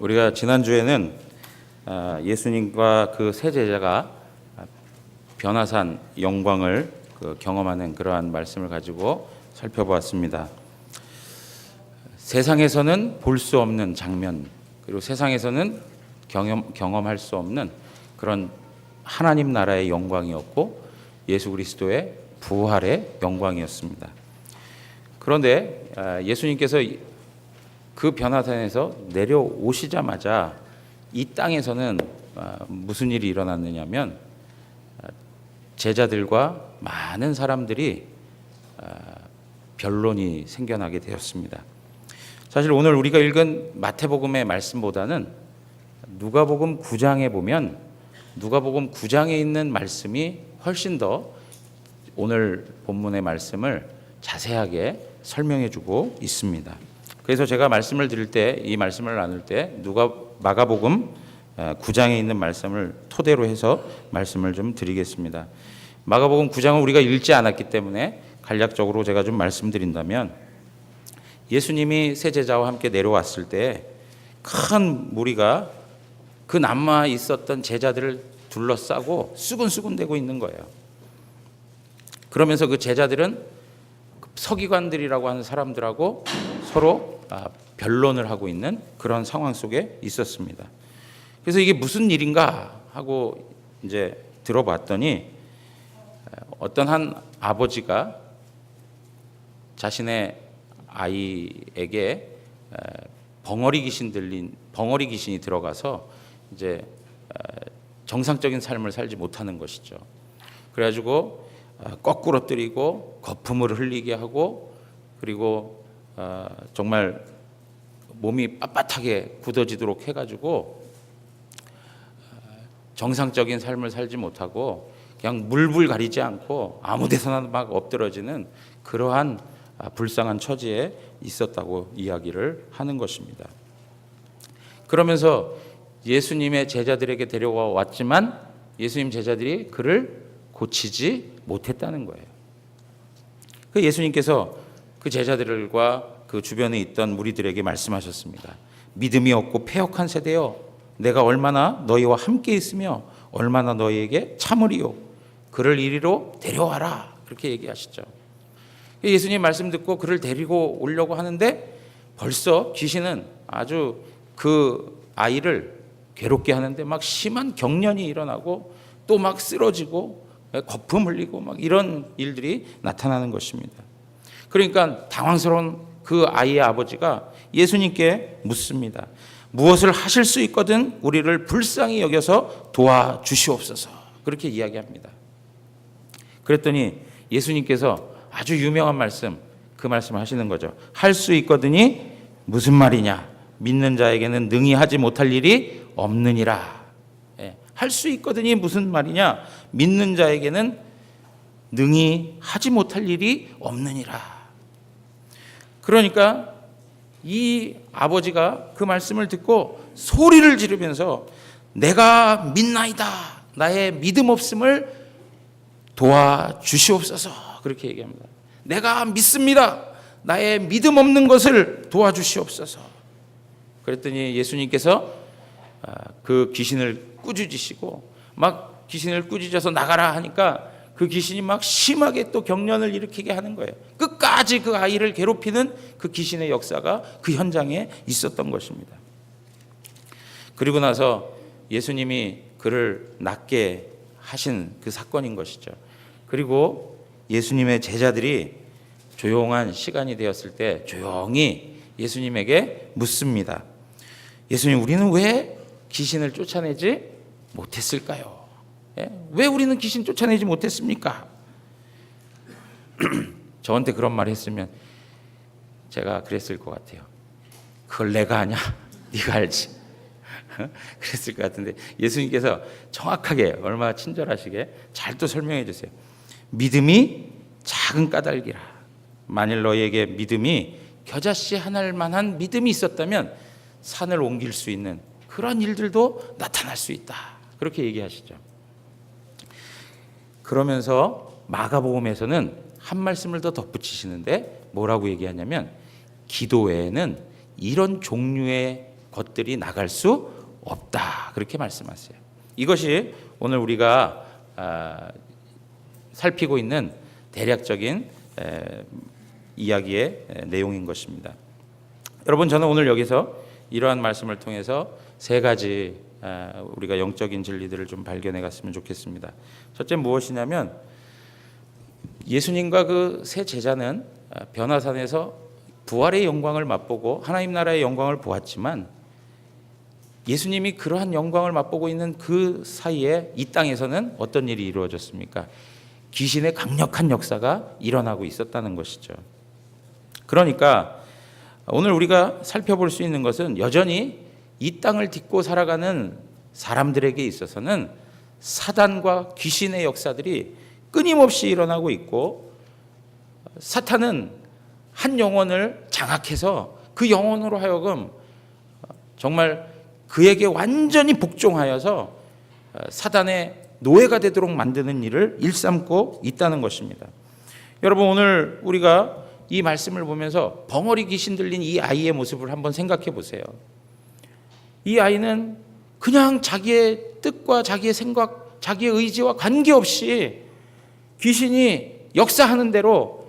우리가 지난주에는 예수님과 그 세 제자가 변화산 영광을 경험하는 그러한 말씀을 가지고 살펴보았습니다. 세상에서는 볼 수 없는 장면, 그리고 세상에서는 경험할 수 없는 그런 하나님 나라의 영광이었고 예수 그리스도의 부활의 영광이었습니다. 그런데 예수님께서 그 변화산에서 내려오시자마자 이 땅에서는 무슨 일이 일어났느냐면 제자들과 많은 사람들이 변론이 생겨나게 되었습니다. 사실 오늘 우리가 읽은 마태복음의 말씀보다는 누가복음 9장에 보면 누가복음 9장에 있는 말씀이 훨씬 더 오늘 본문의 말씀을 자세하게 설명해 주고 있습니다. 그래서 제가 말씀을 드릴 때, 이 말씀을 나눌 때 마가복음 9장에 있는 말씀을 토대로 해서 말씀을 좀 드리겠습니다. 마가복음 9장은 우리가 읽지 않았기 때문에 간략적으로 제가 좀 말씀드린다면, 예수님이 세 제자와 함께 내려왔을 때 큰 무리가 그 남아 있었던 제자들을 둘러싸고 수군수군대고 있는 거예요. 그러면서 그 제자들은 서기관들이라고 하는 사람들하고 서로 변론을 하고 있는 그런 상황 속에 있었습니다. 그래서 이게 무슨 일인가 하고 이제 들어봤더니, 어떤 한 아버지가 자신의 아이에게 벙어리 귀신이 들어가서 이제 정상적인 삶을 살지 못하는 것이죠. 그래가지고 거꾸로 때리고 거품을 흘리게 하고, 그리고 정말 몸이 빳빳하게 굳어지도록 해가지고 정상적인 삶을 살지 못하고 그냥 물불 가리지 않고 아무 데서나 막 엎드러지는 그러한 불쌍한 처지에 있었다고 이야기를 하는 것입니다. 그러면서 예수님의 제자들에게 데려왔지만 예수님 제자들이 그를 고치지 못했다는 거예요. 그 예수님께서 그 제자들과 그 주변에 있던 무리들에게 말씀하셨습니다. 믿음이 없고 패역한 세대여, 내가 얼마나 너희와 함께 있으며 얼마나 너희에게 참으리요, 그를 이리로 데려와라, 그렇게 얘기하시죠. 예수님 말씀 듣고 그를 데리고 오려고 하는데 벌써 귀신은 아주 그 아이를 괴롭게 하는데 막 심한 경련이 일어나고 또 막 쓰러지고 거품 흘리고 막 이런 일들이 나타나는 것입니다. 그러니까 당황스러운 그 아이의 아버지가 예수님께 묻습니다. 무엇을 하실 수 있거든 우리를 불쌍히 여겨서 도와주시옵소서, 그렇게 이야기합니다. 그랬더니 예수님께서 아주 유명한 말씀, 그 말씀을 하시는 거죠. 할 수 있거든이 무슨 말이냐, 믿는 자에게는 능히 하지 못할 일이 없느니라. 할 수 있거든이 무슨 말이냐, 믿는 자에게는 능히 하지 못할 일이 없느니라. 그러니까 이 아버지가 그 말씀을 듣고 소리를 지르면서 내가 믿나이다, 나의 믿음 없음을 도와주시옵소서, 그렇게 얘기합니다. 내가 믿습니다, 나의 믿음 없는 것을 도와주시옵소서. 그랬더니 예수님께서 그 귀신을 꾸짖으시고, 막 귀신을 꾸짖어서 나가라 하니까 그 귀신이 막 심하게 또 경련을 일으키게 하는 거예요. 끝까지 그 아이를 괴롭히는 그 귀신의 역사가 그 현장에 있었던 것입니다. 그리고 나서 예수님이 그를 낫게 하신 그 사건인 것이죠. 그리고 예수님의 제자들이 조용한 시간이 되었을 때 조용히 예수님에게 묻습니다. 예수님, 우리는 왜 귀신을 쫓아내지 못했을까요? 왜 우리는 귀신 쫓아내지 못했습니까? 저한테 그런 말 했으면 제가 그랬을 것 같아요. 그걸 내가 아냐? 네가 알지. 그랬을 것 같은데 예수님께서 정확하게, 얼마나 친절하시게 잘 또 설명해 주세요. 믿음이 작은 까닭이라. 만일 너희에게 믿음이 겨자씨 하나일 만한 믿음이 있었다면 산을 옮길 수 있는 그런 일들도 나타날 수 있다, 그렇게 얘기하시죠. 그러면서 마가복음에서는 한 말씀을 더 덧붙이시는데 뭐라고 얘기하냐면, 기도 외에는 이런 종류의 것들이 나갈 수 없다. 그렇게 말씀하세요. 이것이 오늘 우리가 살피고 있는 대략적인 이야기의 내용인 것입니다. 여러분, 저는 오늘 여기서 이러한 말씀을 통해서 세 가지 우리가 영적인 진리들을 좀 발견해 갔으면 좋겠습니다. 첫째 무엇이냐면, 예수님과 그 세 제자는 변화산에서 부활의 영광을 맛보고 하나님 나라의 영광을 보았지만, 예수님이 그러한 영광을 맛보고 있는 그 사이에 이 땅에서는 어떤 일이 이루어졌습니까? 귀신의 강력한 역사가 일어나고 있었다는 것이죠. 그러니까 오늘 우리가 살펴볼 수 있는 것은, 여전히 이 땅을 딛고 살아가는 사람들에게 있어서는 사단과 귀신의 역사들이 끊임없이 일어나고 있고, 사탄은 한 영혼을 장악해서 그 영혼으로 하여금 정말 그에게 완전히 복종하여서 사단의 노예가 되도록 만드는 일을 일삼고 있다는 것입니다. 여러분, 오늘 우리가 이 말씀을 보면서 벙어리 귀신 들린 이 아이의 모습을 한번 생각해 보세요. 이 아이는 그냥 자기의 뜻과 자기의 생각, 자기의 의지와 관계없이 귀신이 역사하는 대로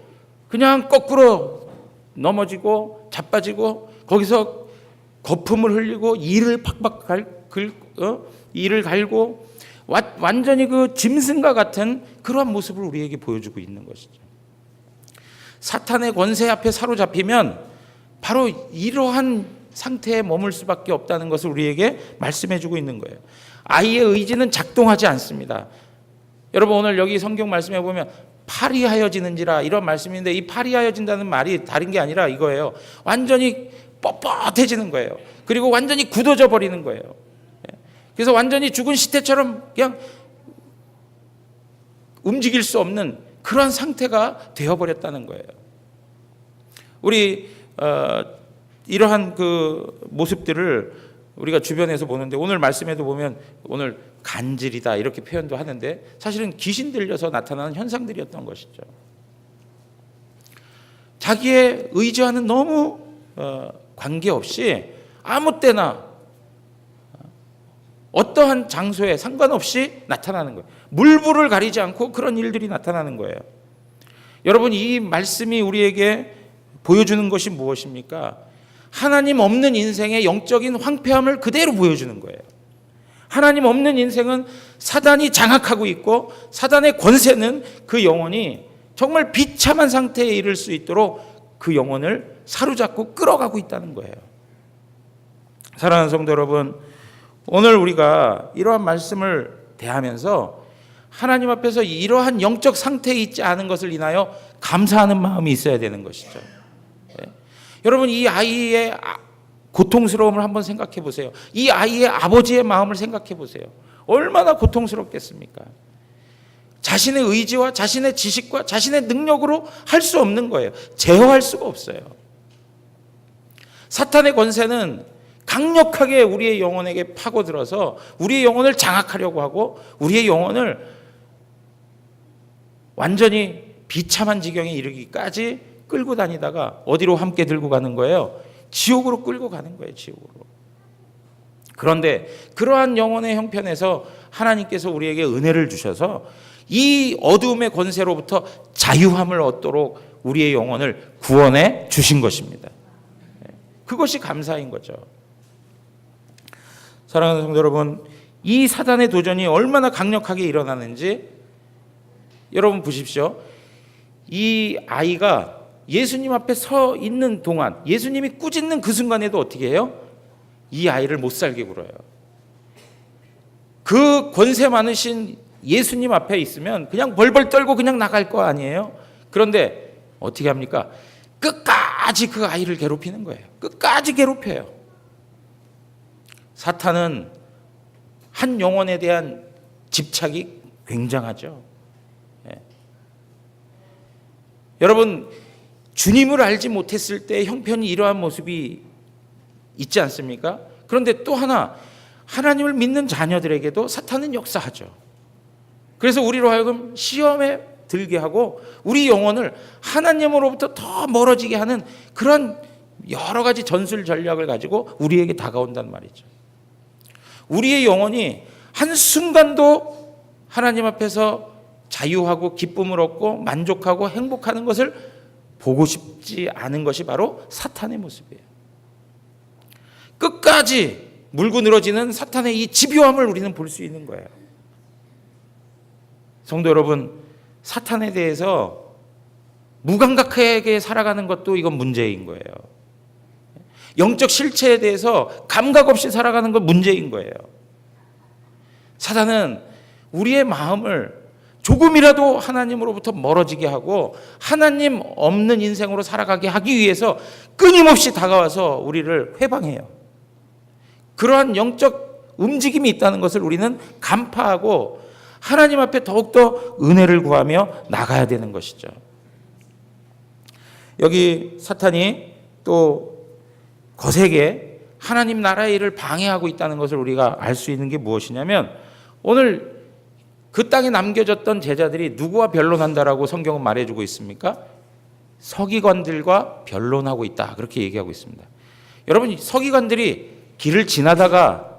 그냥 거꾸로 넘어지고 자빠지고, 거기서 거품을 흘리고 이를 팍팍 이를 갈고 완전히 그 짐승과 같은 그러한 모습을 우리에게 보여주고 있는 것이죠. 사탄의 권세 앞에 사로잡히면 바로 이러한 상태에 머물 수밖에 없다는 것을 우리에게 말씀해주고 있는 거예요. 아이의 의지는 작동하지 않습니다. 여러분, 오늘 여기 성경 말씀에 보면 파리하여지는지라 이런 말씀인데, 이 파리하여진다는 말이 다른 게 아니라 이거예요. 완전히 뻣뻣해지는 거예요. 그리고 완전히 굳어져 버리는 거예요. 그래서 완전히 죽은 시체처럼 그냥 움직일 수 없는 그러한 상태가 되어버렸다는 거예요. 우리 이러한 그 모습들을 우리가 주변에서 보는데, 오늘 말씀에도 보면 오늘 간질이다 이렇게 표현도 하는데, 사실은 귀신 들려서 나타나는 현상들이었던 것이죠. 자기의 의지와는 너무 관계없이 아무 때나 어떠한 장소에 상관없이 나타나는 거예요. 물불을 가리지 않고 그런 일들이 나타나는 거예요. 여러분, 이 말씀이 우리에게 보여주는 것이 무엇입니까? 하나님 없는 인생의 영적인 황폐함을 그대로 보여주는 거예요. 하나님 없는 인생은 사단이 장악하고 있고, 사단의 권세는 그 영혼이 정말 비참한 상태에 이를 수 있도록 그 영혼을 사로잡고 끌어가고 있다는 거예요. 사랑하는 성도 여러분, 오늘 우리가 이러한 말씀을 대하면서 하나님 앞에서 이러한 영적 상태에 있지 않은 것을 인하여 감사하는 마음이 있어야 되는 것이죠. 여러분, 이 아이의 고통스러움을 한번 생각해 보세요. 이 아이의 아버지의 마음을 생각해 보세요. 얼마나 고통스럽겠습니까? 자신의 의지와 자신의 지식과 자신의 능력으로 할 수 없는 거예요. 제어할 수가 없어요. 사탄의 권세는 강력하게 우리의 영혼에게 파고들어서 우리의 영혼을 장악하려고 하고, 우리의 영혼을 완전히 비참한 지경에 이르기까지 끌고 다니다가 어디로 함께 들고 가는 거예요? 지옥으로 끌고 가는 거예요. 지옥으로. 그런데 그러한 영혼의 형편에서 하나님께서 우리에게 은혜를 주셔서 이 어두움의 권세로부터 자유함을 얻도록 우리의 영혼을 구원해 주신 것입니다. 그것이 감사인 거죠. 사랑하는 성도 여러분, 이 사단의 도전이 얼마나 강력하게 일어나는지 여러분 보십시오. 이 아이가 예수님 앞에 서 있는 동안, 예수님이 꾸짖는 그 순간에도 어떻게 해요? 이 아이를 못 살게 굴어요. 그 권세 많으신 예수님 앞에 있으면 그냥 벌벌 떨고 그냥 나갈 거 아니에요? 그런데 어떻게 합니까? 끝까지 그 아이를 괴롭히는 거예요. 끝까지 괴롭혀요. 사탄은 한 영혼에 대한 집착이 굉장하죠. 여러분, 주님을 알지 못했을 때 형편이 이러한 모습이 있지 않습니까? 그런데 또 하나, 하나님을 믿는 자녀들에게도 사탄은 역사하죠. 그래서 우리로 하여금 시험에 들게 하고 우리 영혼을 하나님으로부터 더 멀어지게 하는 그런 여러 가지 전술 전략을 가지고 우리에게 다가온단 말이죠. 우리의 영혼이 한순간도 하나님 앞에서 자유하고 기쁨을 얻고 만족하고 행복하는 것을 보고 싶지 않은 것이 바로 사탄의 모습이에요. 끝까지 물고 늘어지는 사탄의 이 집요함을 우리는 볼 수 있는 거예요. 성도 여러분, 사탄에 대해서 무감각하게 살아가는 것도 이건 문제인 거예요. 영적 실체에 대해서 감각 없이 살아가는 건 문제인 거예요. 사탄은 우리의 마음을 조금이라도 하나님으로부터 멀어지게 하고 하나님 없는 인생으로 살아가게 하기 위해서 끊임없이 다가와서 우리를 회방해요. 그러한 영적 움직임이 있다는 것을 우리는 간파하고 하나님 앞에 더욱더 은혜를 구하며 나가야 되는 것이죠. 여기 사탄이 또 거세게 하나님 나라의 일을 방해하고 있다는 것을 우리가 알 수 있는 게 무엇이냐면, 오늘 그 땅에 남겨졌던 제자들이 누구와 변론한다라고 성경은 말해주고 있습니까? 서기관들과 변론하고 있다, 그렇게 얘기하고 있습니다. 여러분, 서기관들이 길을 지나다가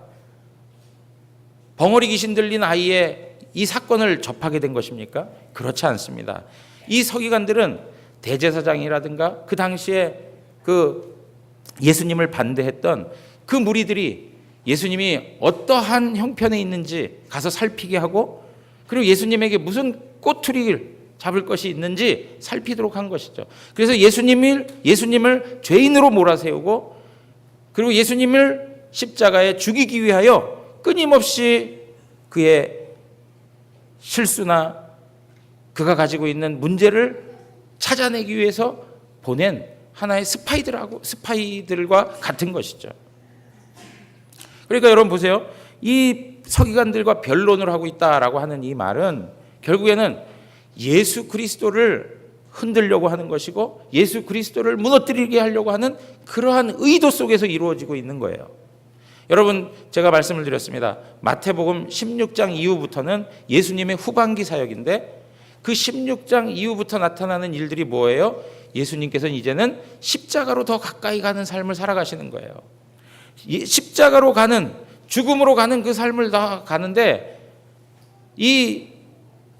벙어리 귀신 들린 아이의 이 사건을 접하게 된 것입니까? 그렇지 않습니다. 이 서기관들은 대제사장이라든가 그 당시에 그 예수님을 반대했던 그 무리들이 예수님이 어떠한 형편에 있는지 가서 살피게 하고, 그리고 예수님에게 무슨 꼬투리를 잡을 것이 있는지 살피도록 한 것이죠. 그래서 예수님을 죄인으로 몰아세우고, 그리고 예수님을 십자가에 죽이기 위하여 끊임없이 그의 실수나 그가 가지고 있는 문제를 찾아내기 위해서 보낸 하나의 스파이들과 같은 것이죠. 그러니까 여러분 보세요. 이 서기관들과 변론을 하고 있다라고 하는 이 말은 결국에는 예수 그리스도를 흔들려고 하는 것이고 예수 그리스도를 무너뜨리게 하려고 하는 그러한 의도 속에서 이루어지고 있는 거예요. 여러분, 제가 말씀을 드렸습니다. 마태복음 16장 이후부터는 예수님의 후반기 사역인데, 그 16장 이후부터 나타나는 일들이 뭐예요? 예수님께서는 이제는 십자가로 더 가까이 가는 삶을 살아가시는 거예요. 십자가로 가는, 죽음으로 가는 그 삶을 다 가는데, 이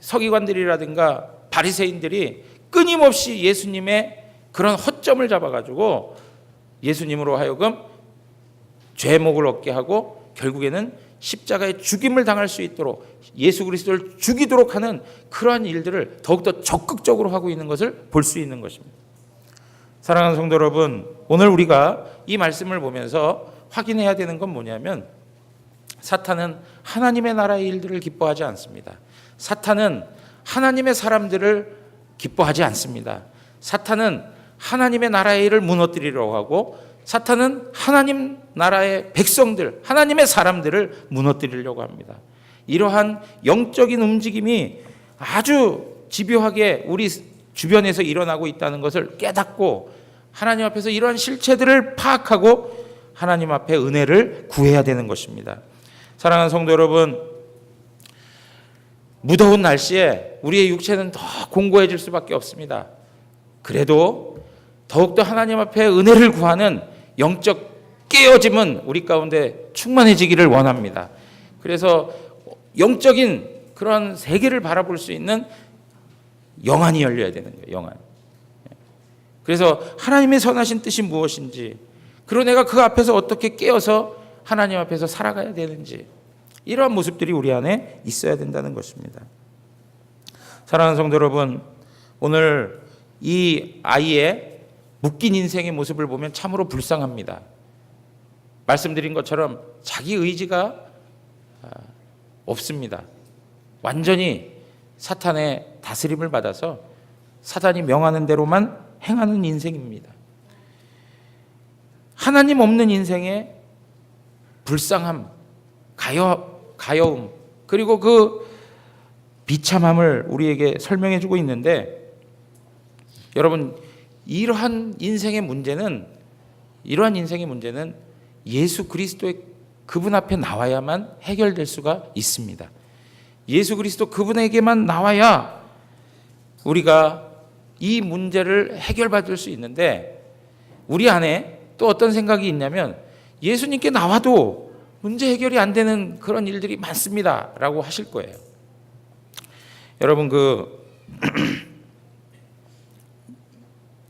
서기관들이라든가 바리새인들이 끊임없이 예수님의 그런 허점을 잡아가지고 예수님으로 하여금 죄목을 얻게 하고 결국에는 십자가의 죽임을 당할 수 있도록, 예수 그리스도를 죽이도록 하는 그러한 일들을 더욱더 적극적으로 하고 있는 것을 볼 수 있는 것입니다. 사랑하는 성도 여러분, 오늘 우리가 이 말씀을 보면서 확인해야 되는 건 뭐냐면, 사탄은 하나님의 나라의 일들을 기뻐하지 않습니다. 사탄은 하나님의 사람들을 기뻐하지 않습니다. 사탄은 하나님의 나라의 일을 무너뜨리려고 하고, 사탄은 하나님 나라의 백성들, 하나님의 사람들을 무너뜨리려고 합니다. 이러한 영적인 움직임이 아주 집요하게 우리 주변에서 일어나고 있다는 것을 깨닫고 하나님 앞에서 이러한 실체들을 파악하고 하나님 앞에 은혜를 구해야 되는 것입니다. 사랑하는 성도 여러분, 무더운 날씨에 우리의 육체는 더 공고해질 수밖에 없습니다. 그래도 더욱더 하나님 앞에 은혜를 구하는 영적 깨어짐은 우리 가운데 충만해지기를 원합니다. 그래서 영적인 그런 세계를 바라볼 수 있는 영안이 열려야 되는 거예요. 영안. 그래서 하나님의 선하신 뜻이 무엇인지, 그리고 내가 그 앞에서 어떻게 깨어서 하나님 앞에서 살아가야 되는지, 이러한 모습들이 우리 안에 있어야 된다는 것입니다. 사랑하는 성도 여러분, 오늘 이 아이의 묶인 인생의 모습을 보면 참으로 불쌍합니다. 말씀드린 것처럼 자기 의지가 없습니다. 완전히 사탄의 다스림을 받아서 사탄이 명하는 대로만 행하는 인생입니다. 하나님 없는 인생의 불쌍함, 가여움, 그리고 그 비참함을 우리에게 설명해 주고 있는데, 여러분, 이러한 인생의 문제는 예수 그리스도의 그분 앞에 나와야만 해결될 수가 있습니다. 예수 그리스도 그분에게만 나와야 우리가 이 문제를 해결받을 수 있는데, 우리 안에 또 어떤 생각이 있냐면 예수님께 나와도 문제 해결이 안 되는 그런 일들이 많습니다 라고 하실 거예요. 여러분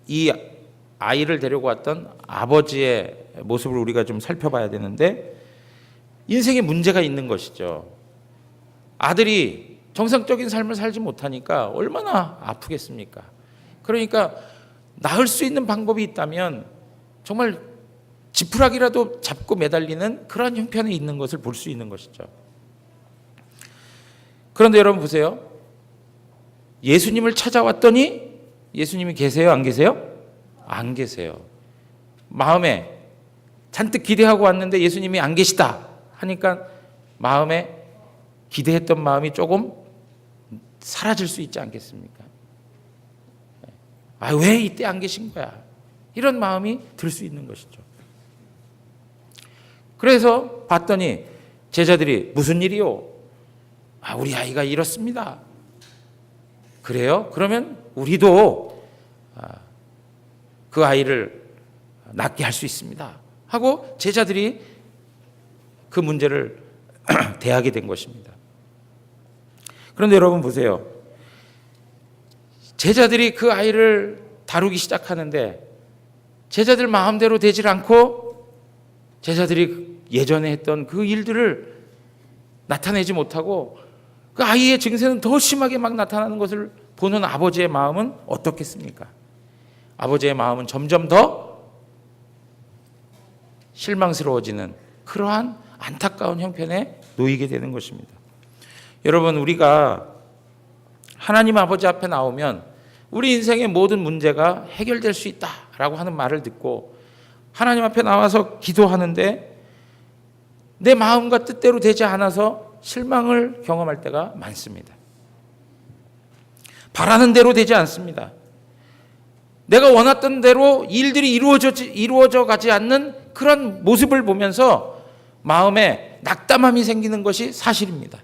이 아이를 데리고 왔던 아버지의 모습을 우리가 좀 살펴봐야 되는데 인생에 문제가 있는 것이죠. 아들이 정상적인 삶을 살지 못하니까 얼마나 아프겠습니까? 그러니까 나을 수 있는 방법이 있다면 정말 지푸라기라도 잡고 매달리는 그런 형편에 있는 것을 볼 수 있는 것이죠. 그런데 여러분 보세요. 예수님을 찾아왔더니 예수님이 계세요? 안 계세요? 안 계세요. 마음에 잔뜩 기대하고 왔는데 예수님이 안 계시다 하니까 마음에 기대했던 마음이 조금 사라질 수 있지 않겠습니까? 왜 이때 안 계신 거야? 이런 마음이 들 수 있는 것이죠. 그래서 봤더니 제자들이 무슨 일이요? 우리 아이가 이렇습니다. 그래요? 그러면 우리도 그 아이를 낫게 할 수 있습니다. 하고 제자들이 그 문제를 대하게 된 것입니다. 그런데 여러분 보세요. 제자들이 그 아이를 다루기 시작하는데 제자들 마음대로 되질 않고 제자들이 예전에 했던 그 일들을 나타내지 못하고 그 아이의 증세는 더 심하게 막 나타나는 것을 보는 아버지의 마음은 어떻겠습니까? 아버지의 마음은 점점 더 실망스러워지는 그러한 안타까운 형편에 놓이게 되는 것입니다. 여러분 우리가 하나님 아버지 앞에 나오면 우리 인생의 모든 문제가 해결될 수 있다라고 하는 말을 듣고 하나님 앞에 나와서 기도하는데 내 마음과 뜻대로 되지 않아서 실망을 경험할 때가 많습니다. 바라는 대로 되지 않습니다. 내가 원했던 대로 일들이 이루어져 가지 않는 그런 모습을 보면서 마음에 낙담함이 생기는 것이 사실입니다.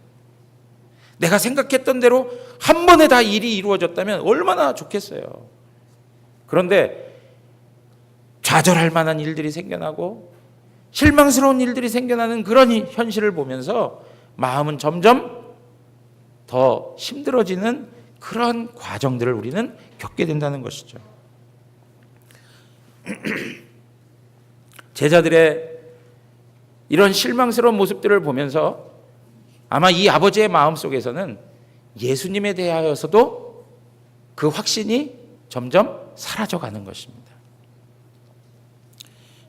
내가 생각했던 대로 한 번에 다 일이 이루어졌다면 얼마나 좋겠어요. 그런데 좌절할 만한 일들이 생겨나고 실망스러운 일들이 생겨나는 그런 현실을 보면서 마음은 점점 더 힘들어지는 그런 과정들을 우리는 겪게 된다는 것이죠. 제자들의 이런 실망스러운 모습들을 보면서 아마 이 아버지의 마음속에서는 예수님에 대하여서도 그 확신이 점점 사라져가는 것입니다.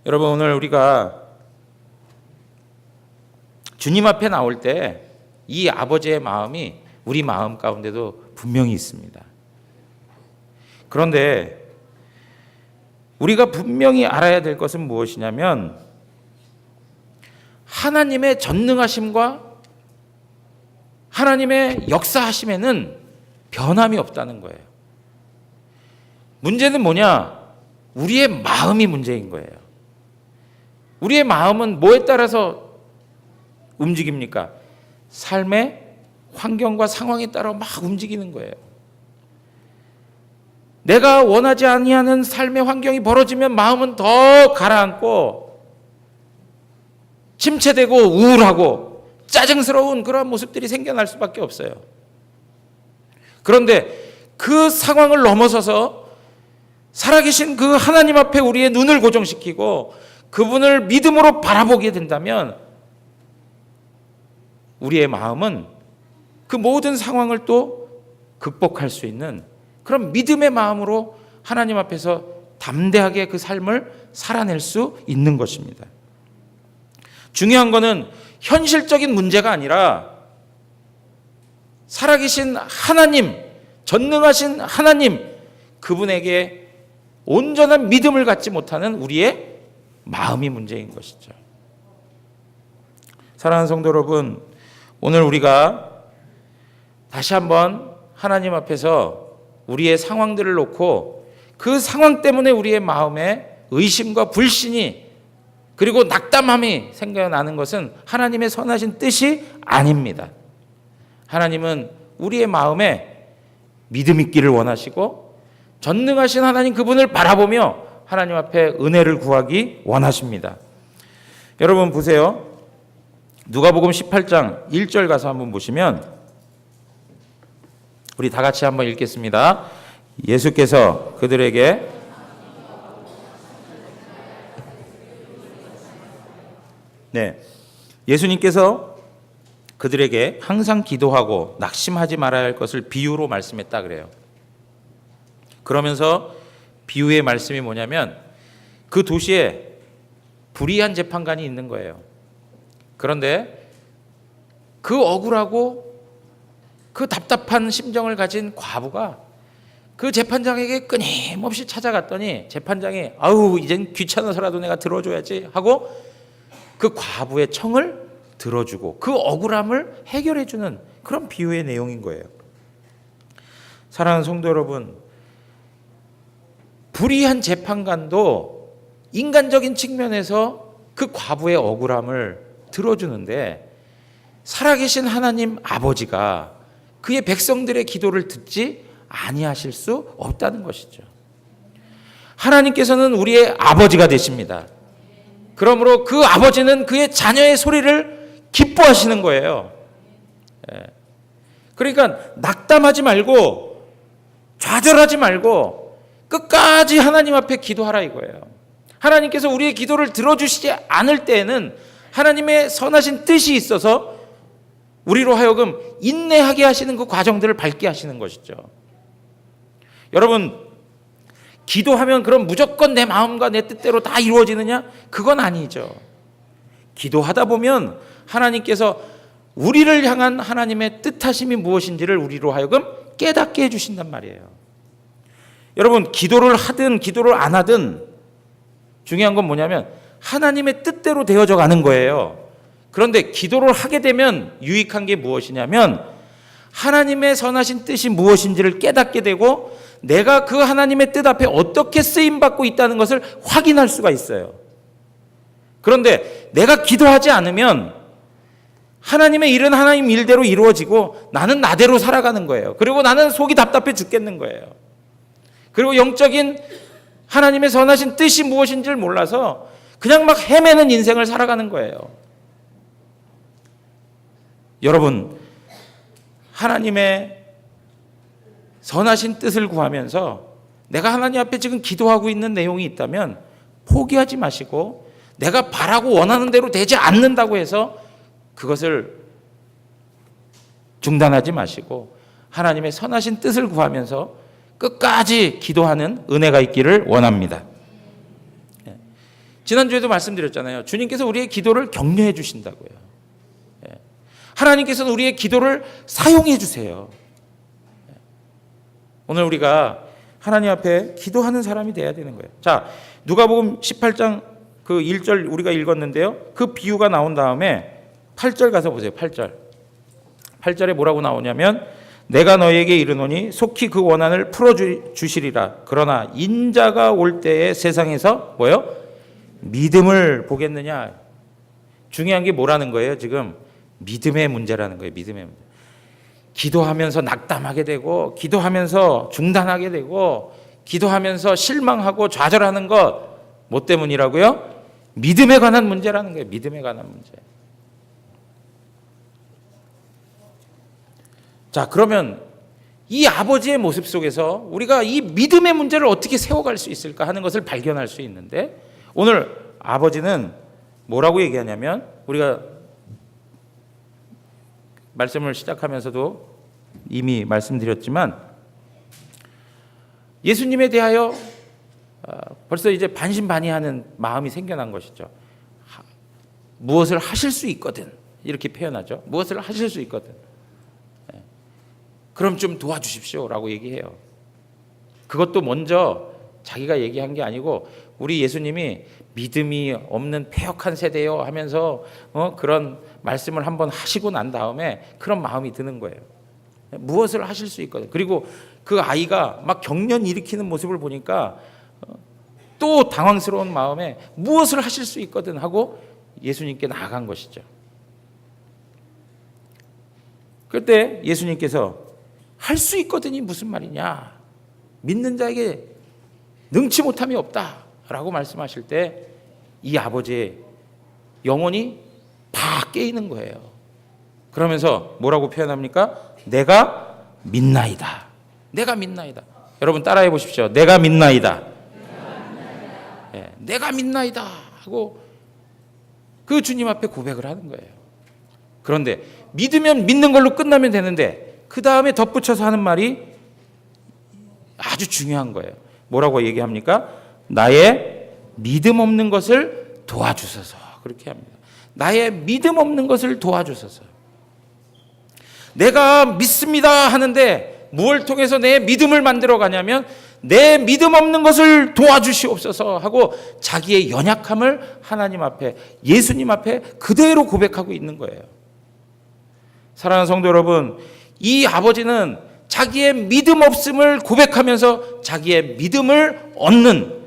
여러분 오늘 우리가 주님 앞에 나올 때 이 아버지의 마음이 우리 마음 가운데도 분명히 있습니다. 그런데 우리가 분명히 알아야 될 것은 무엇이냐면 하나님의 전능하심과 하나님의 역사하심에는 변함이 없다는 거예요. 문제는 뭐냐? 우리의 마음이 문제인 거예요. 우리의 마음은 뭐에 따라서 움직입니까? 삶의 환경과 상황에 따라 막 움직이는 거예요. 내가 원하지 아니하는 삶의 환경이 벌어지면 마음은 더 가라앉고 침체되고 우울하고 짜증스러운 그런 모습들이 생겨날 수밖에 없어요. 그런데 그 상황을 넘어서서 살아계신 그 하나님 앞에 우리의 눈을 고정시키고 그분을 믿음으로 바라보게 된다면 우리의 마음은 그 모든 상황을 또 극복할 수 있는 그런 믿음의 마음으로 하나님 앞에서 담대하게 그 삶을 살아낼 수 있는 것입니다. 중요한 것은 현실적인 문제가 아니라 살아계신 하나님, 전능하신 하나님, 그분에게 온전한 믿음을 갖지 못하는 우리의 마음이 문제인 것이죠. 사랑하는 성도 여러분, 오늘 우리가 다시 한번 하나님 앞에서 우리의 상황들을 놓고 그 상황 때문에 우리의 마음에 의심과 불신이 그리고 낙담함이 생겨나는 것은 하나님의 선하신 뜻이 아닙니다. 하나님은 우리의 마음에 믿음 있기를 원하시고 전능하신 하나님 그분을 바라보며 하나님 앞에 은혜를 구하기 원하십니다. 여러분 보세요. 누가복음 18장 1절 가서 한번 보시면 우리 다 같이 한번 읽겠습니다. 예수께서 그들에게 예수님께서 그들에게 항상 기도하고 낙심하지 말아야 할 것을 비유로 말씀했다 그래요. 그러면서 비유의 말씀이 뭐냐면 그 도시에 불의한 재판관이 있는 거예요. 그런데 그 억울하고 그 답답한 심정을 가진 과부가 그 재판장에게 끊임없이 찾아갔더니 재판장이 아우 이젠 귀찮아서라도 내가 들어줘야지 하고 그 과부의 청을 들어주고 그 억울함을 해결해주는 그런 비유의 내용인 거예요. 사랑하는 성도 여러분, 불의한 재판관도 인간적인 측면에서 그 과부의 억울함을 들어주는데 살아계신 하나님 아버지가 그의 백성들의 기도를 듣지 아니하실 수 없다는 것이죠. 하나님께서는 우리의 아버지가 되십니다. 그러므로 그 아버지는 그의 자녀의 소리를 기뻐하시는 거예요. 그러니까 낙담하지 말고 좌절하지 말고 끝까지 하나님 앞에 기도하라 이거예요. 하나님께서 우리의 기도를 들어주시지 않을 때에는 하나님의 선하신 뜻이 있어서 우리로 하여금 인내하게 하시는 그 과정들을 밟게 하시는 것이죠. 여러분, 기도하면 그럼 무조건 내 마음과 내 뜻대로 다 이루어지느냐? 그건 아니죠. 기도하다 보면 하나님께서 우리를 향한 하나님의 뜻하심이 무엇인지를 우리로 하여금 깨닫게 해주신단 말이에요. 여러분, 기도를 하든 기도를 안 하든 중요한 건 뭐냐면 하나님의 뜻대로 되어져 가는 거예요. 그런데 기도를 하게 되면 유익한 게 무엇이냐면 하나님의 선하신 뜻이 무엇인지를 깨닫게 되고 내가 그 하나님의 뜻 앞에 어떻게 쓰임받고 있다는 것을 확인할 수가 있어요. 그런데 내가 기도하지 않으면 하나님의 일은 하나님 일대로 이루어지고 나는 나대로 살아가는 거예요. 그리고 나는 속이 답답해 죽겠는 거예요. 그리고 영적인 하나님의 선하신 뜻이 무엇인지를 몰라서 그냥 막 헤매는 인생을 살아가는 거예요. 여러분, 하나님의 선하신 뜻을 구하면서 내가 하나님 앞에 지금 기도하고 있는 내용이 있다면 포기하지 마시고 내가 바라고 원하는 대로 되지 않는다고 해서 그것을 중단하지 마시고 하나님의 선하신 뜻을 구하면서 끝까지 기도하는 은혜가 있기를 원합니다. 지난주에도 말씀드렸잖아요. 주님께서 우리의 기도를 격려해 주신다고요. 하나님께서는 우리의 기도를 사용해 주세요. 오늘 우리가 하나님 앞에 기도하는 사람이 돼야 되는 거예요. 자, 누가복음 18장 그 1절 우리가 읽었는데요. 그 비유가 나온 다음에 8절 가서 보세요. 8절. 8절에 뭐라고 나오냐면 내가 너희에게 이르노니 속히 그 원한을 풀어주시리라. 그러나 인자가 올 때에 세상에서 뭐요? 믿음을 보겠느냐. 중요한 게 뭐라는 거예요 지금? 믿음의 문제라는 거예요. 믿음의 문제. 기도하면서 낙담하게 되고 기도하면서 중단하게 되고 기도하면서 실망하고 좌절하는 것 뭐 때문이라고요? 믿음에 관한 문제라는 거예요. 믿음에 관한 문제. 자, 그러면 이 아버지의 모습 속에서 우리가 이 믿음의 문제를 어떻게 세워갈 수 있을까 하는 것을 발견할 수 있는데 오늘 아버지는 뭐라고 얘기하냐면 우리가 말씀을 시작하면서도 이미 말씀드렸지만 예수님에 대하여 벌써 이제 반신반의하는 마음이 생겨난 것이죠. 무엇을 하실 수 있거든 이렇게 표현하죠. 무엇을 하실 수 있거든. 그럼 좀 도와주십시오라고 얘기해요. 그것도 먼저 자기가 얘기한 게 아니고 우리 예수님이 믿음이 없는 패역한 세대요 하면서 그런 말씀을 한번 하시고 난 다음에 그런 마음이 드는 거예요. 무엇을 하실 수 있거든. 그리고 그 아이가 막 경련 일으키는 모습을 보니까 또 당황스러운 마음에 무엇을 하실 수 있거든 하고 예수님께 나아간 것이죠. 그때 예수님께서 할 수 있거든이 무슨 말이냐. 믿는 자에게 능치 못함이 없다. 라고 말씀하실 때 이 아버지의 영혼이 팍 깨이는 거예요. 그러면서 뭐라고 표현합니까? 내가 믿나이다. 내가 믿나이다. 여러분 따라해 보십시오. 내가 믿나이다. 네, 내가 믿나이다 하고 그 주님 앞에 고백을 하는 거예요. 그런데 믿으면 믿는 걸로 끝나면 되는데 그 다음에 덧붙여서 하는 말이 아주 중요한 거예요. 뭐라고 얘기합니까? 나의 믿음 없는 것을 도와주소서. 그렇게 합니다. 나의 믿음 없는 것을 도와주소서. 내가 믿습니다 하는데 무엇을 통해서 내 믿음을 만들어 가냐면 내 믿음 없는 것을 도와주시옵소서 하고 자기의 연약함을 하나님 앞에, 예수님 앞에 그대로 고백하고 있는 거예요. 사랑하는 성도 여러분, 이 아버지는 자기의 믿음 없음을 고백하면서 자기의 믿음을 얻는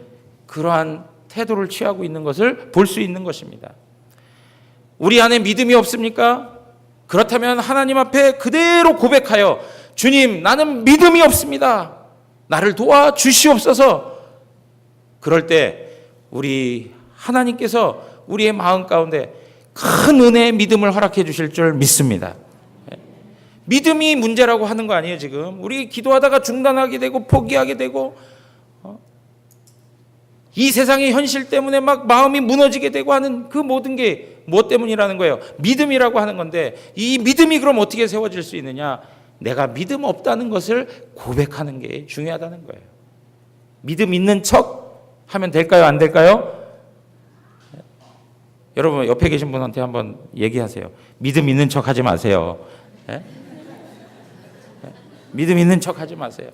그러한 태도를 취하고 있는 것을 볼 수 있는 것입니다. 우리 안에 믿음이 없습니까? 그렇다면 하나님 앞에 그대로 고백하여 주님, 나는 믿음이 없습니다. 나를 도와주시옵소서. 그럴 때 우리 하나님께서 우리의 마음 가운데 큰 은혜의 믿음을 허락해 주실 줄 믿습니다. 믿음이 문제라고 하는 거 아니에요, 지금. 우리 기도하다가 중단하게 되고 포기하게 되고 이 세상의 현실 때문에 막 마음이 무너지게 되고 하는 그 모든 게 무엇 때문이라는 거예요? 믿음이라고 하는 건데 이 믿음이 그럼 어떻게 세워질 수 있느냐? 내가 믿음 없다는 것을 고백하는 게 중요하다는 거예요. 믿음 있는 척 하면 될까요? 안 될까요? 여러분 옆에 계신 분한테 한번 얘기하세요. 믿음 있는 척 하지 마세요. 예? 믿음 있는 척 하지 마세요.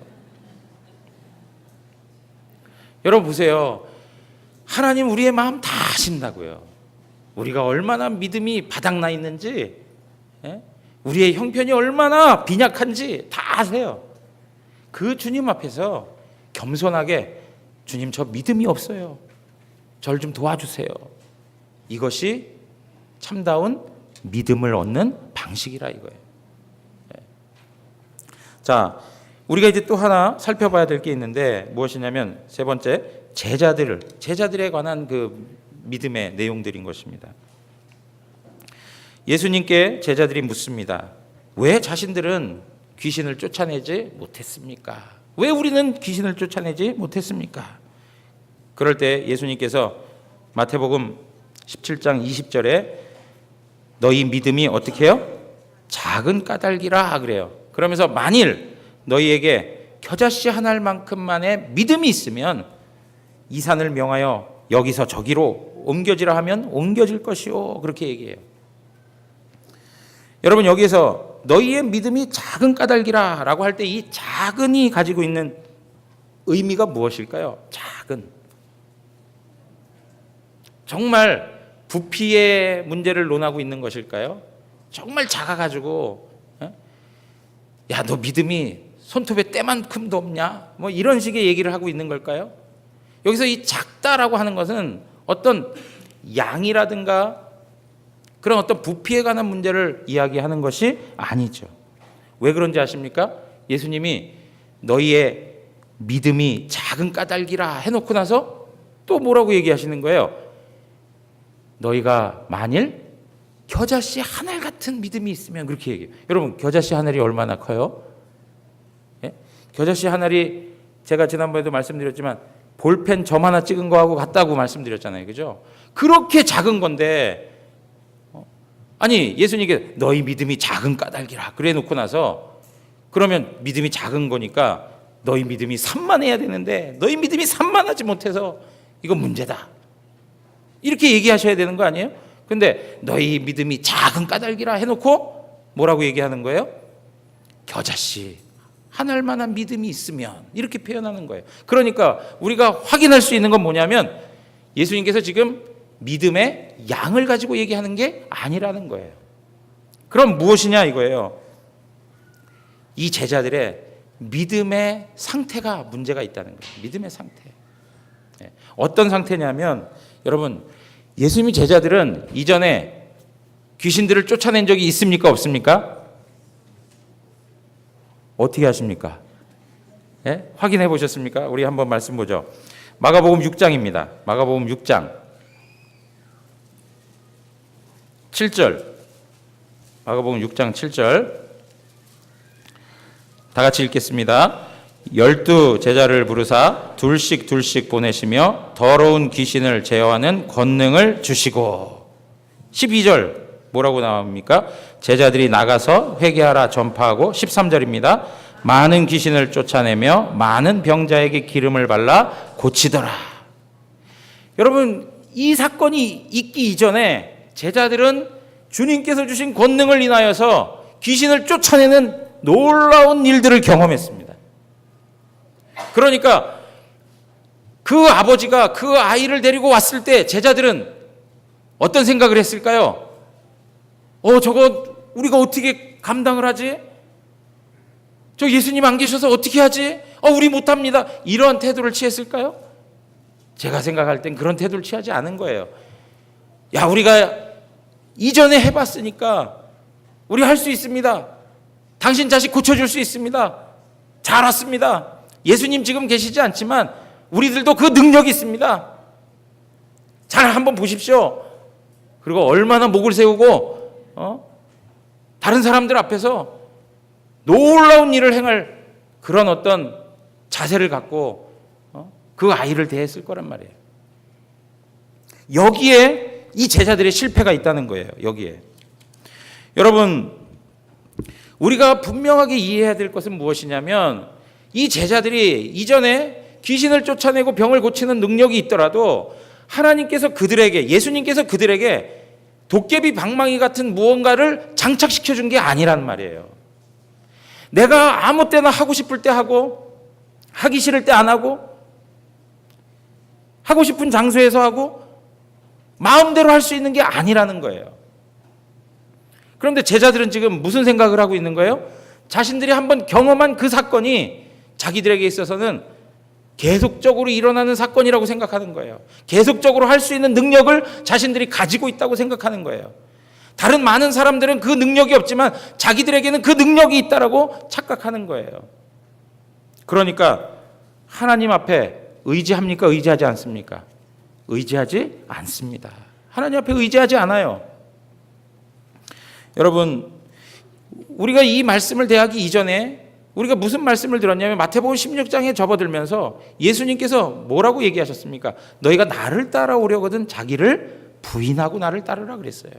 여러분 보세요. 하나님 우리의 마음 다 아신다고요. 우리가 얼마나 믿음이 바닥나 있는지, 우리의 형편이 얼마나 빈약한지 다 아세요. 그 주님 앞에서 겸손하게 주님 저 믿음이 없어요. 절 좀 도와주세요. 이것이 참다운 믿음을 얻는 방식이라 이거예요. 자, 우리가 이제 또 하나 살펴봐야 될 게 있는데 무엇이냐면 세 번째, 제자들에 관한 그 믿음의 내용들인 것입니다. 예수님께 제자들이 묻습니다. 왜 자신들은 귀신을 쫓아내지 못했습니까? 왜 우리는 귀신을 쫓아내지 못했습니까? 그럴 때 예수님께서 마태복음 17장 20절에 너희 믿음이 어떻게 해요? 작은 까닭이라 그래요. 그러면서 만일 너희에게 겨자씨 한 알만큼만의 믿음이 있으면 이 산을 명하여 여기서 저기로 옮겨지라 하면 옮겨질 것이요. 그렇게 얘기해요. 여러분 여기에서 너희의 믿음이 작은 까닭이라 라고 할 때 이 작은이 가지고 있는 의미가 무엇일까요? 작은. 정말 부피의 문제를 논하고 있는 것일까요? 정말 작아가지고 야, 너 믿음이 손톱에 때만큼도 없냐? 뭐 이런 식의 얘기를 하고 있는 걸까요? 여기서 이 작다라고 하는 것은 어떤 양이라든가 그런 어떤 부피에 관한 문제를 이야기하는 것이 아니죠. 왜 그런지 아십니까? 예수님이 너희의 믿음이 작은 까닭이라 해놓고 나서 또 뭐라고 얘기하시는 거예요? 너희가 만일 겨자씨 한 알 같은 믿음이 있으면 그렇게 얘기해요. 여러분 겨자씨 한 알이 얼마나 커요? 예? 겨자씨 한 알이 제가 지난번에도 말씀드렸지만 볼펜 점 하나 찍은 거하고 같다고 말씀드렸잖아요. 그죠? 그렇게 작은 건데 아니 예수님께 너희 믿음이 작은 까닭이라 그래 놓고 나서 그러면 믿음이 작은 거니까 너희 믿음이 산만해야 되는데 너희 믿음이 산만하지 못해서 이건 문제다. 이렇게 얘기하셔야 되는 거 아니에요? 근데 너희 믿음이 작은 까닭이라 해놓고 뭐라고 얘기하는 거예요? 겨자씨 한 알만한 믿음이 있으면 이렇게 표현하는 거예요. 그러니까 우리가 확인할 수 있는 건 뭐냐면 예수님께서 지금 믿음의 양을 가지고 얘기하는 게 아니라는 거예요. 그럼 무엇이냐 이거예요. 이 제자들의 믿음의 상태가 문제가 있다는 거예요. 믿음의 상태. 어떤 상태냐면 여러분 예수님의 제자들은 이전에 귀신들을 쫓아낸 적이 있습니까? 없습니까? 어떻게 하십니까? 예? 확인해 보셨습니까? 우리 한번 말씀 보죠. 마가복음 6장입니다. 마가복음 6장 7절. 마가복음 6장 7절. 다 같이 읽겠습니다. 12 제자를 부르사 둘씩 보내시며 더러운 귀신을 제어하는 권능을 주시고. 12절 뭐라고 나옵니까? 제자들이 나가서 회개하라 전파하고. 13절입니다. 많은 귀신을 쫓아내며 많은 병자에게 기름을 발라 고치더라. 여러분, 이 사건이 있기 이전에 제자들은 주님께서 주신 권능을 인하여서 귀신을 쫓아내는 놀라운 일들을 경험했습니다. 그러니까 그 아버지가 그 아이를 데리고 왔을 때 제자들은 어떤 생각을 했을까요? 저거 우리가 어떻게 감당을 하지? 저 예수님 안 계셔서 어떻게 하지? 우리 못합니다. 이런 태도를 취했을까요? 제가 생각할 땐 그런 태도를 취하지 않은 거예요. 야, 우리가 이전에 해봤으니까 우리 할 수 있습니다. 당신 자식 고쳐줄 수 있습니다. 잘 왔습니다. 예수님 지금 계시지 않지만 우리들도 그 능력이 있습니다. 잘 한번 보십시오. 그리고 얼마나 목을 세우고 다른 사람들 앞에서 놀라운 일을 행할 그런 어떤 자세를 갖고 그 아이를 대했을 거란 말이에요. 여기에 이 제자들의 실패가 있다는 거예요. 여기에. 여러분, 우리가 분명하게 이해해야 될 것은 무엇이냐면 이 제자들이 이전에 귀신을 쫓아내고 병을 고치는 능력이 있더라도 하나님께서 그들에게, 예수님께서 그들에게 도깨비 방망이 같은 무언가를 장착시켜 준 게 아니란 말이에요. 내가 아무 때나 하고 싶을 때 하고 하기 싫을 때 안 하고 하고 싶은 장소에서 하고 마음대로 할 수 있는 게 아니라는 거예요. 그런데 제자들은 지금 무슨 생각을 하고 있는 거예요? 자신들이 한번 경험한 그 사건이 자기들에게 있어서는 계속적으로 일어나는 사건이라고 생각하는 거예요. 계속적으로 할 수 있는 능력을 자신들이 가지고 있다고 생각하는 거예요. 다른 많은 사람들은 그 능력이 없지만 자기들에게는 그 능력이 있다라고 착각하는 거예요. 그러니까 하나님 앞에 의지합니까? 의지하지 않습니까? 의지하지 않습니다. 하나님 앞에 의지하지 않아요. 여러분, 우리가 이 말씀을 대하기 이전에 우리가 무슨 말씀을 들었냐면 마태복음 16장에 접어들면서 예수님께서 뭐라고 얘기하셨습니까? 너희가 나를 따라오려거든 자기를 부인하고 나를 따르라 그랬어요.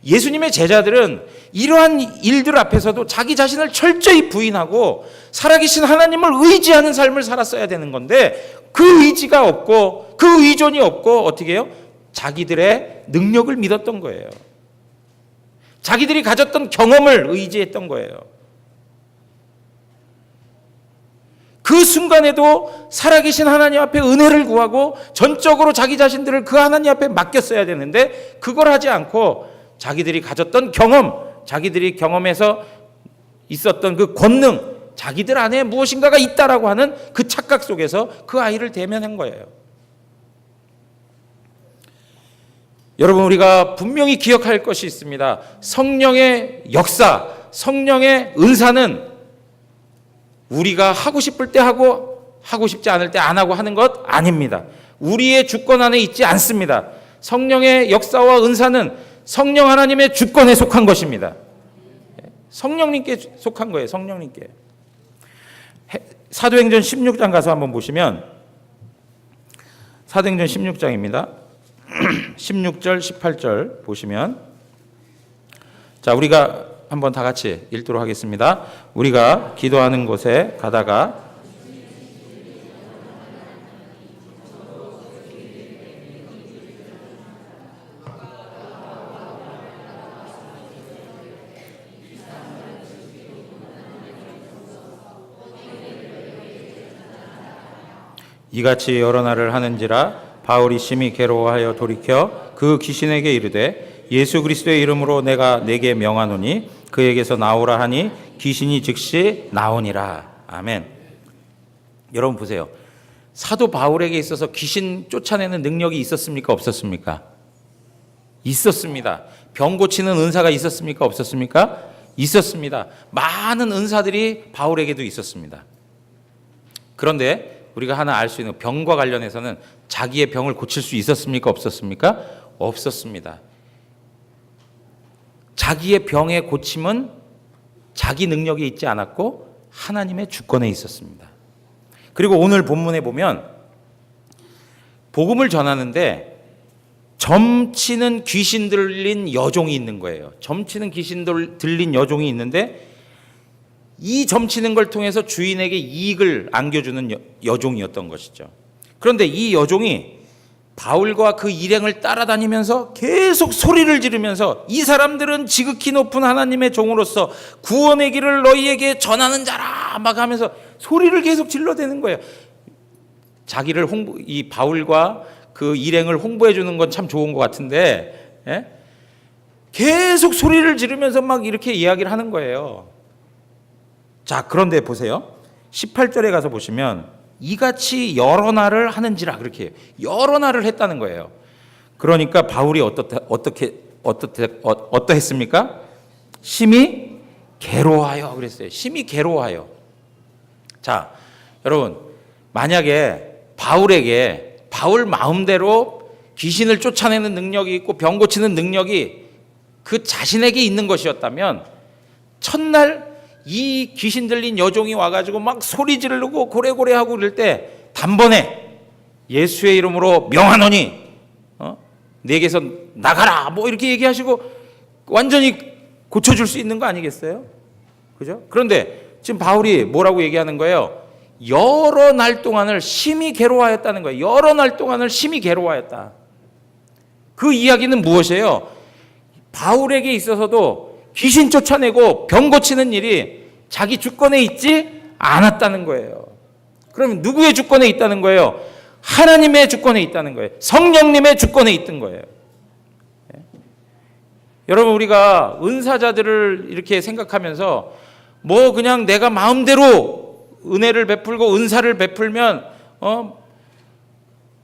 예수님의 제자들은 이러한 일들 앞에서도 자기 자신을 철저히 부인하고 살아계신 하나님을 의지하는 삶을 살았어야 되는 건데 그 의지가 없고 그 의존이 없고 어떻게 해요? 자기들의 능력을 믿었던 거예요. 자기들이 가졌던 경험을 의지했던 거예요. 그 순간에도 살아계신 하나님 앞에 은혜를 구하고 전적으로 자기 자신들을 그 하나님 앞에 맡겼어야 되는데 그걸 하지 않고 자기들이 가졌던 경험, 자기들이 경험해서 있었던 그 권능, 자기들 안에 무엇인가가 있다라고 하는 그 착각 속에서 그 아이를 대면한 거예요. 여러분, 우리가 분명히 기억할 것이 있습니다. 성령의 역사, 성령의 은사는 우리가 하고 싶을 때 하고 하고 싶지 않을 때 안 하고 하는 것 아닙니다. 우리의 주권 안에 있지 않습니다. 성령의 역사와 은사는 성령 하나님의 주권에 속한 것입니다. 성령님께 속한 거예요. 성령님께. 사도행전 16장 가서 한번 보시면 사도행전 16장입니다. 16절 18절 보시면 자, 우리가 한번 다 같이 읽도록 하겠습니다. 우리가 기도하는 곳에 가다가 이같이 여러 날을 하는지라 바울이 심히 괴로워하여 돌이켜 그 귀신에게 이르되 예수 그리스도의 이름으로 내가 네게 명하노니 그에게서 나오라 하니 귀신이 즉시 나오니라. 아멘. 여러분 보세요. 사도 바울에게 있어서 귀신 쫓아내는 능력이 있었습니까? 없었습니까? 있었습니다. 병 고치는 은사가 있었습니까? 없었습니까? 있었습니다. 많은 은사들이 바울에게도 있었습니다. 그런데 우리가 하나 알 수 있는 병과 관련해서는 자기의 병을 고칠 수 있었습니까? 없었습니까? 없었습니다. 자기의 병의 고침은 자기 능력에 있지 않았고 하나님의 주권에 있었습니다. 그리고 오늘 본문에 보면 복음을 전하는데 점치는 귀신 들린 여종이 있는 거예요. 점치는 귀신 들린 여종이 있는데 이 점치는 걸 통해서 주인에게 이익을 안겨주는 여종이었던 것이죠. 그런데 이 여종이 바울과 그 일행을 따라다니면서 계속 소리를 지르면서 이 사람들은 지극히 높은 하나님의 종으로서 구원의 길을 너희에게 전하는 자라 막 하면서 소리를 계속 질러대는 거예요. 자기를 이 바울과 그 일행을 홍보해 주는 건 참 좋은 것 같은데, 예? 계속 소리를 지르면서 막 이렇게 이야기를 하는 거예요. 자, 그런데 보세요. 18절에 가서 보시면 이같이 여러 날을 하는지라 그렇게 해요. 여러 날을 했다는 거예요. 그러니까 바울이 어떠했습니까? 심히 괴로워하여 그랬어요. 심히 괴로워하여. 자, 여러분, 만약에 바울 마음대로 귀신을 쫓아내는 능력이 있고 병 고치는 능력이 그 자신에게 있는 것이었다면 첫날 이 귀신 들린 여종이 와가지고 막 소리 지르고 고래고래하고 그럴 때 단번에 예수의 이름으로 명하노니 내게서 나가라 뭐 이렇게 얘기하시고 완전히 고쳐줄 수 있는 거 아니겠어요? 그죠? 그런데 지금 바울이 뭐라고 얘기하는 거예요? 여러 날 동안을 심히 괴로워하였다는 거예요. 여러 날 동안을 심히 괴로워하였다. 그 이야기는 무엇이에요? 바울에게 있어서도 귀신 쫓아내고 병 고치는 일이 자기 주권에 있지 않았다는 거예요. 그러면 누구의 주권에 있다는 거예요? 하나님의 주권에 있다는 거예요. 성령님의 주권에 있던 거예요. 여러분, 우리가 은사자들을 이렇게 생각하면서 뭐 그냥 내가 마음대로 은혜를 베풀고 은사를 베풀면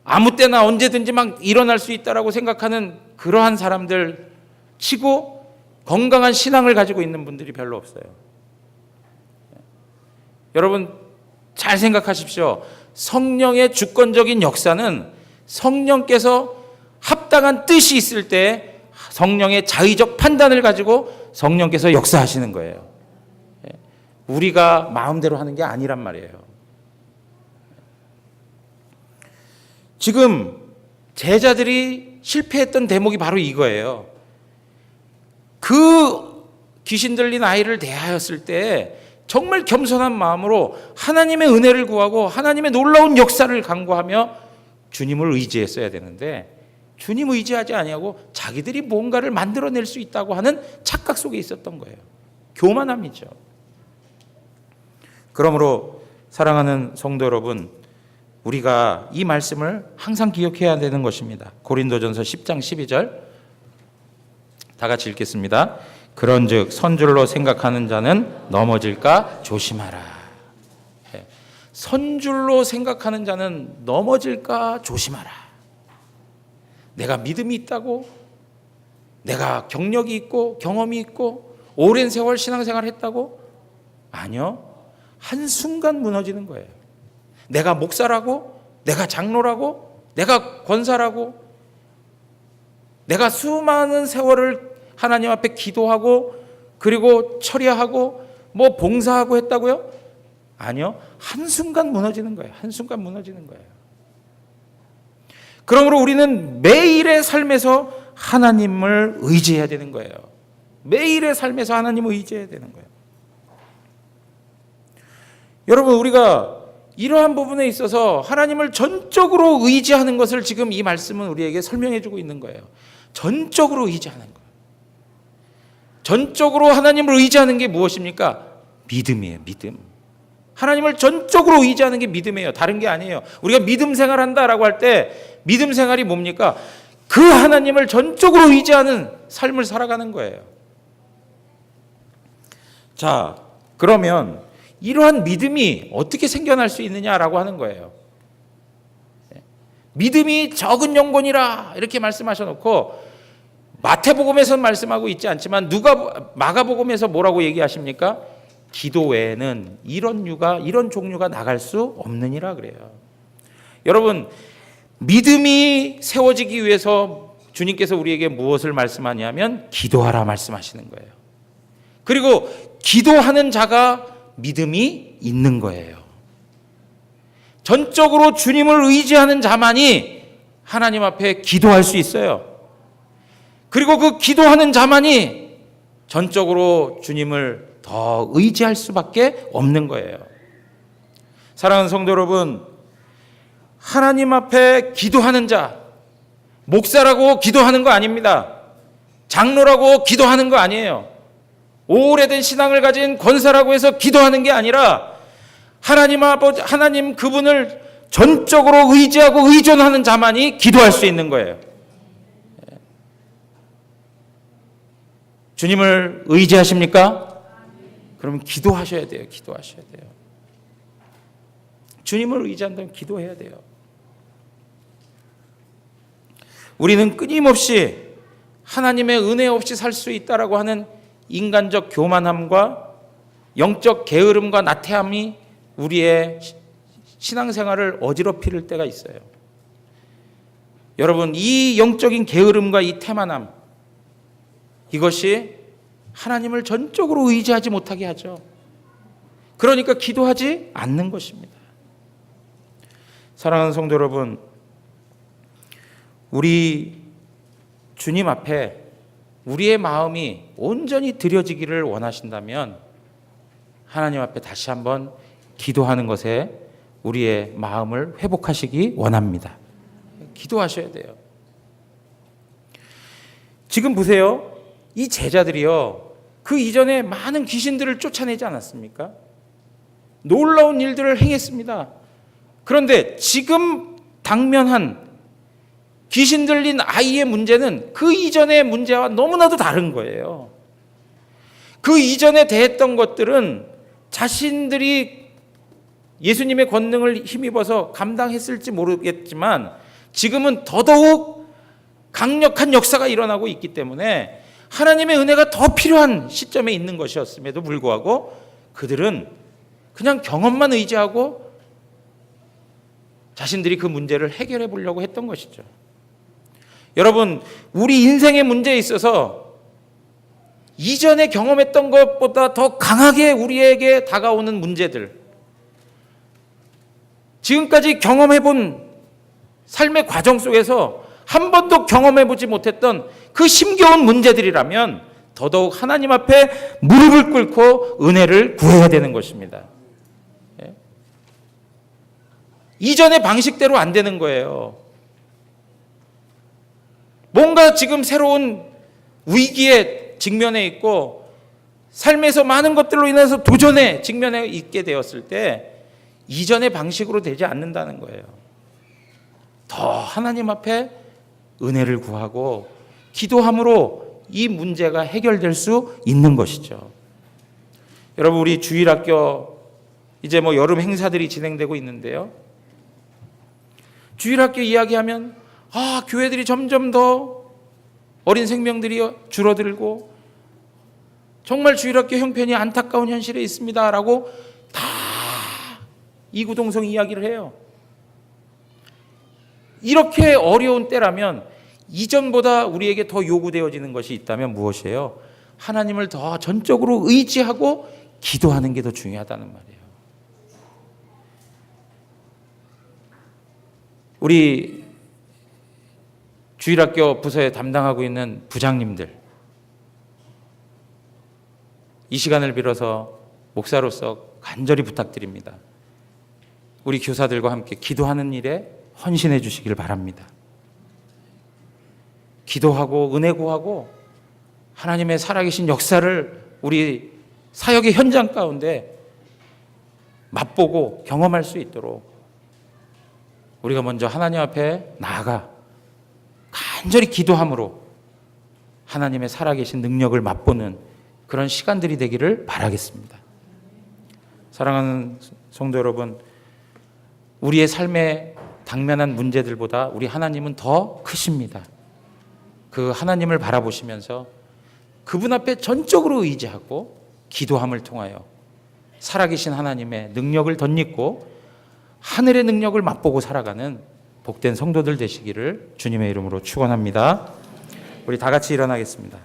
아무 때나 언제든지 막 일어날 수 있다라고 생각하는 그러한 사람들 치고 건강한 신앙을 가지고 있는 분들이 별로 없어요. 여러분 잘 생각하십시오. 성령의 주권적인 역사는 성령께서 합당한 뜻이 있을 때 성령의 자의적 판단을 가지고 성령께서 역사하시는 거예요. 우리가 마음대로 하는 게 아니란 말이에요. 지금 제자들이 실패했던 대목이 바로 이거예요. 그 귀신 들린 아이를 대하였을 때 정말 겸손한 마음으로 하나님의 은혜를 구하고 하나님의 놀라운 역사를 간구하며 주님을 의지했어야 되는데 주님 의지하지 아니하고 자기들이 뭔가를 만들어낼 수 있다고 하는 착각 속에 있었던 거예요. 교만함이죠. 그러므로 사랑하는 성도 여러분, 우리가 이 말씀을 항상 기억해야 되는 것입니다. 고린도전서 10장 12절 다 같이 읽겠습니다. 그런즉 선줄로 생각하는 자는 넘어질까 조심하라. 선줄로 생각하는 자는 넘어질까 조심하라. 내가 믿음이 있다고, 내가 경력이 있고 경험이 있고 오랜 세월 신앙생활을 했다고? 아니요. 한순간 무너지는 거예요. 내가 목사라고, 내가 장로라고, 내가 권사라고, 내가 수많은 세월을 하나님 앞에 기도하고 그리고 처리하고 뭐 봉사하고 했다고요? 아니요. 한순간 무너지는 거예요. 한순간 무너지는 거예요. 그러므로 우리는 매일의 삶에서 하나님을 의지해야 되는 거예요. 매일의 삶에서 하나님을 의지해야 되는 거예요. 여러분, 우리가 이러한 부분에 있어서 하나님을 전적으로 의지하는 것을 지금 이 말씀은 우리에게 설명해 주고 있는 거예요. 전적으로 의지하는 거예요. 전적으로 하나님을 의지하는 게 무엇입니까? 믿음이에요. 믿음. 하나님을 전적으로 의지하는 게 믿음이에요. 다른 게 아니에요. 우리가 믿음 생활한다라고 할 때 믿음 생활이 뭡니까? 그 하나님을 전적으로 의지하는 삶을 살아가는 거예요. 자, 그러면 이러한 믿음이 어떻게 생겨날 수 있느냐라고 하는 거예요. 믿음이 적은 영혼이라 이렇게 말씀하셔놓고 마태복음에서는 말씀하고 있지 않지만 마가복음에서 뭐라고 얘기하십니까? 기도 외에는 이런 종류가 나갈 수 없느니라 그래요. 여러분, 믿음이 세워지기 위해서 주님께서 우리에게 무엇을 말씀하냐면 기도하라 말씀하시는 거예요. 그리고 기도하는 자가 믿음이 있는 거예요. 전적으로 주님을 의지하는 자만이 하나님 앞에 기도할 수 있어요. 그리고 그 기도하는 자만이 전적으로 주님을 더 의지할 수밖에 없는 거예요. 사랑하는 성도 여러분, 하나님 앞에 기도하는 자, 목사라고 기도하는 거 아닙니다. 장로라고 기도하는 거 아니에요. 오래된 신앙을 가진 권사라고 해서 기도하는 게 아니라 하나님 아버지, 하나님 그분을 전적으로 의지하고 의존하는 자만이 기도할 수 있는 거예요. 주님을 의지하십니까? 그러면 기도하셔야 돼요. 기도하셔야 돼요. 주님을 의지한다면 기도해야 돼요. 우리는 끊임없이 하나님의 은혜 없이 살 수 있다라고 하는 인간적 교만함과 영적 게으름과 나태함이 우리의 신앙생활을 어지럽힐 때가 있어요. 여러분, 이 영적인 게으름과 이 태만함, 이것이 하나님을 전적으로 의지하지 못하게 하죠. 그러니까 기도하지 않는 것입니다. 사랑하는 성도 여러분, 우리 주님 앞에 우리의 마음이 온전히 드려지기를 원하신다면 하나님 앞에 다시 한번 기도하는 것에 우리의 마음을 회복하시기 원합니다. 기도하셔야 돼요. 지금 보세요. 이 제자들이요, 그 이전에 많은 귀신들을 쫓아내지 않았습니까? 놀라운 일들을 행했습니다. 그런데 지금 당면한 귀신 들린 아이의 문제는 그 이전의 문제와 너무나도 다른 거예요. 그 이전에 대했던 것들은 자신들이 예수님의 권능을 힘입어서 감당했을지 모르겠지만 지금은 더더욱 강력한 역사가 일어나고 있기 때문에 하나님의 은혜가 더 필요한 시점에 있는 것이었음에도 불구하고 그들은 그냥 경험만 의지하고 자신들이 그 문제를 해결해 보려고 했던 것이죠. 여러분, 우리 인생의 문제에 있어서 이전에 경험했던 것보다 더 강하게 우리에게 다가오는 문제들, 지금까지 경험해본 삶의 과정 속에서 한 번도 경험해보지 못했던 그 힘겨운 문제들이라면 더더욱 하나님 앞에 무릎을 꿇고 은혜를 구해야 되는 것입니다. 이전의 방식대로 안 되는 거예요. 뭔가 지금 새로운 위기에 직면해 있고 삶에서 많은 것들로 인해서 도전에 직면해 있게 되었을 때 이전의 방식으로 되지 않는다는 거예요. 더 하나님 앞에 은혜를 구하고 기도함으로 이 문제가 해결될 수 있는 것이죠. 여러분, 우리 주일학교 이제 여름 행사들이 진행되고 있는데요. 주일학교 이야기하면 교회들이 점점 더 어린 생명들이 줄어들고 정말 주일학교 형편이 안타까운 현실에 있습니다라고 다 이구동성 이야기를 해요. 이렇게 어려운 때라면 이전보다 우리에게 더 요구되어지는 것이 있다면 무엇이에요? 하나님을 더 전적으로 의지하고 기도하는 게 더 중요하다는 말이에요. 우리 주일학교 부서에 담당하고 있는 부장님들, 이 시간을 빌어서 목사로서 간절히 부탁드립니다. 우리 교사들과 함께 기도하는 일에 헌신해 주시길 바랍니다. 기도하고 은혜 구하고 하나님의 살아계신 역사를 우리 사역의 현장 가운데 맛보고 경험할 수 있도록 우리가 먼저 하나님 앞에 나아가 간절히 기도함으로 하나님의 살아계신 능력을 맛보는 그런 시간들이 되기를 바라겠습니다. 사랑하는 성도 여러분, 우리의 삶에 당면한 문제들보다 우리 하나님은 더 크십니다. 그 하나님을 바라보시면서 그분 앞에 전적으로 의지하고 기도함을 통하여 살아계신 하나님의 능력을 덧입고 하늘의 능력을 맛보고 살아가는 복된 성도들 되시기를 주님의 이름으로 축원합니다. 우리 다 같이 일어나겠습니다.